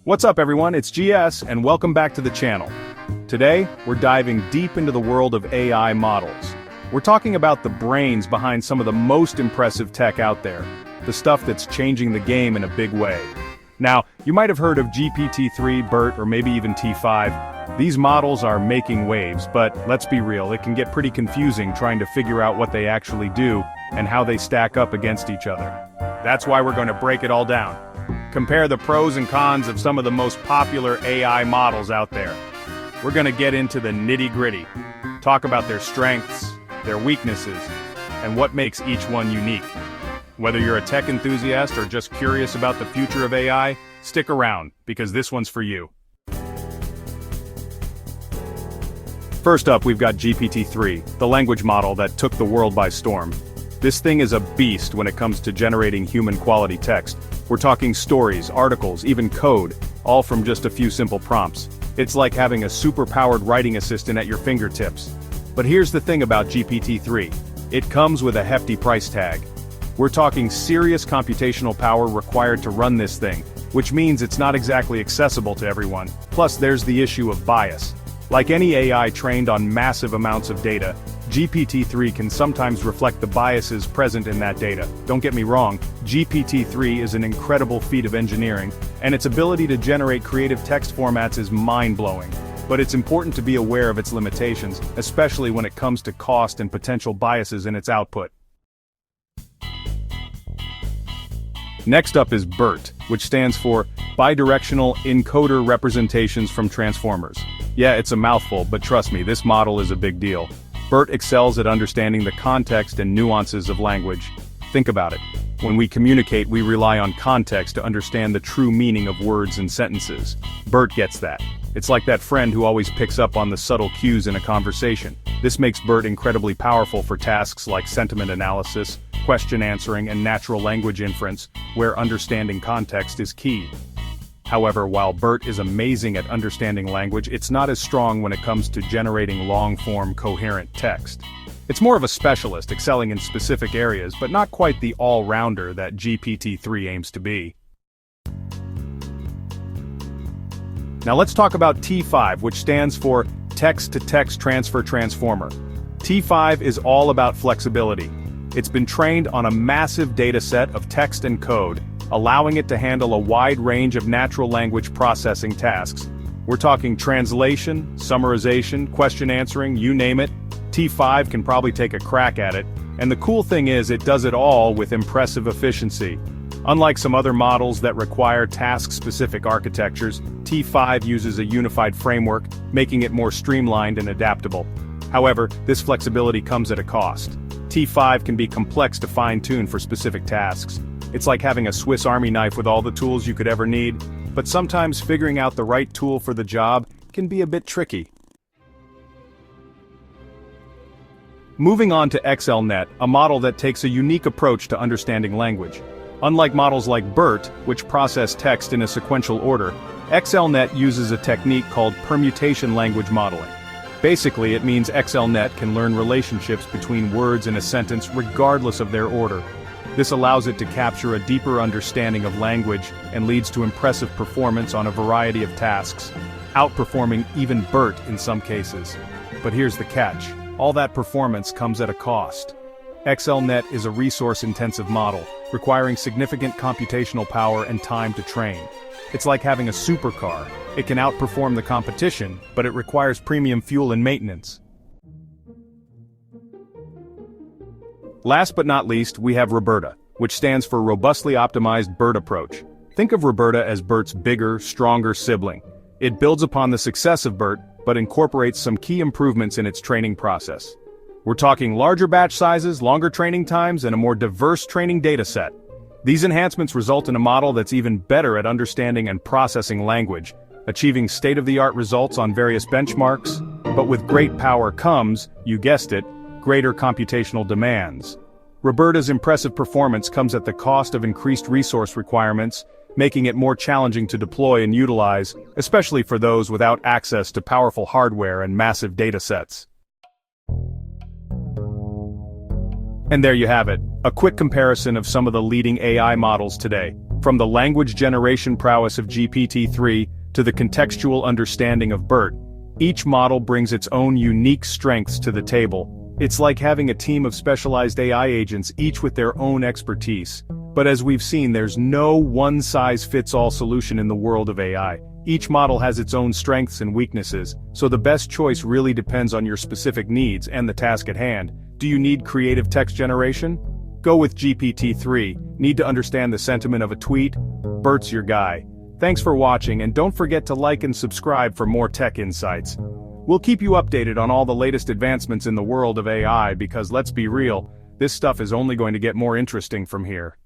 What's up everyone, it's GS and welcome back to the channel. Today, we're diving deep into the world of AI models. We're talking about the brains behind some of the most impressive tech out there, the stuff that's changing the game in a big way. Now, you might have heard of GPT-3, BERT, or maybe even T5. These models are making waves, but let's be real, it can get pretty confusing trying to figure out what they actually do and how they stack up against each other. That's why we're going to break it all down. Compare the pros and cons of some of the most popular AI models out there. We're going to get into the nitty-gritty, talk about their strengths, their weaknesses, and what makes each one unique. Whether you're a tech enthusiast or just curious about the future of AI, stick around, because this one's for you. First up, we've got GPT-3, the language model that took the world by storm. This thing is a beast when it comes to generating human-quality text. We're talking stories, articles, even code, all from just a few simple prompts. It's like having a super-powered writing assistant at your fingertips. But here's the thing about GPT-3. It comes with a hefty price tag. We're talking serious computational power required to run this thing, which means it's not exactly accessible to everyone. Plus, there's the issue of bias. Like any AI trained on massive amounts of data, GPT-3 can sometimes reflect the biases present in that data. Don't get me wrong, GPT-3 is an incredible feat of engineering, and its ability to generate creative text formats is mind-blowing. But it's important to be aware of its limitations, especially when it comes to cost and potential biases in its output. Next up is BERT, which stands for Bidirectional Encoder Representations from Transformers. Yeah, it's a mouthful, but trust me, this model is a big deal. BERT excels at understanding the context and nuances of language. Think about it. When we communicate, we rely on context to understand the true meaning of words and sentences. BERT gets that. It's like that friend who always picks up on the subtle cues in a conversation. This makes BERT incredibly powerful for tasks like sentiment analysis, question answering, and natural language inference, where understanding context is key. However, while BERT is amazing at understanding language, it's not as strong when it comes to generating long-form, coherent text. It's more of a specialist, excelling in specific areas, but not quite the all-rounder that GPT-3 aims to be. Now let's talk about T5, which stands for Text-to-Text Transfer Transformer. T5 is all about flexibility. It's been trained on a massive dataset of text and code, allowing it to handle a wide range of natural language processing tasks. We're talking translation, summarization, question answering, you name it. T5 can probably take a crack at it, and the cool thing is it does it all with impressive efficiency. Unlike some other models that require task-specific architectures, T5 uses a unified framework, making it more streamlined and adaptable. However, this flexibility comes at a cost. T5 can be complex to fine-tune for specific tasks. It's like having a Swiss Army knife with all the tools you could ever need, but sometimes figuring out the right tool for the job can be a bit tricky. Moving on to XLNet, a model that takes a unique approach to understanding language. Unlike models like BERT, which process text in a sequential order, XLNet uses a technique called permutation language modeling. Basically, it means XLNet can learn relationships between words in a sentence regardless of their order. This allows it to capture a deeper understanding of language and leads to impressive performance on a variety of tasks, outperforming even BERT in some cases. But here's the catch. All that performance comes at a cost. XLNet is a resource-intensive model, requiring significant computational power and time to train. It's like having a supercar. It can outperform the competition, but it requires premium fuel and maintenance. Last but not least, we have RoBERTa, which stands for Robustly Optimized BERT Approach. Think of RoBERTa as BERT's bigger, stronger sibling. It builds upon the success of BERT, but incorporates some key improvements in its training process. We're talking larger batch sizes, longer training times, and a more diverse training dataset. These enhancements result in a model that's even better at understanding and processing language, achieving state-of-the-art results on various benchmarks, but with great power comes, you guessed it, greater computational demands. RoBERTa's impressive performance comes at the cost of increased resource requirements, making it more challenging to deploy and utilize, especially for those without access to powerful hardware and massive datasets. And there you have it, a quick comparison of some of the leading AI models today. From the language generation prowess of GPT-3 to the contextual understanding of BERT, each model brings its own unique strengths to the table. It's like having a team of specialized AI agents, each with their own expertise. But as we've seen, there's no one-size-fits-all solution in the world of AI. Each model has its own strengths and weaknesses, so the best choice really depends on your specific needs and the task at hand. Do you need creative text generation? Go with GPT-3. Need to understand the sentiment of a tweet? BERT's your guy. Thanks for watching, and don't forget to like and subscribe for more tech insights. We'll keep you updated on all the latest advancements in the world of AI because let's be real, this stuff is only going to get more interesting from here.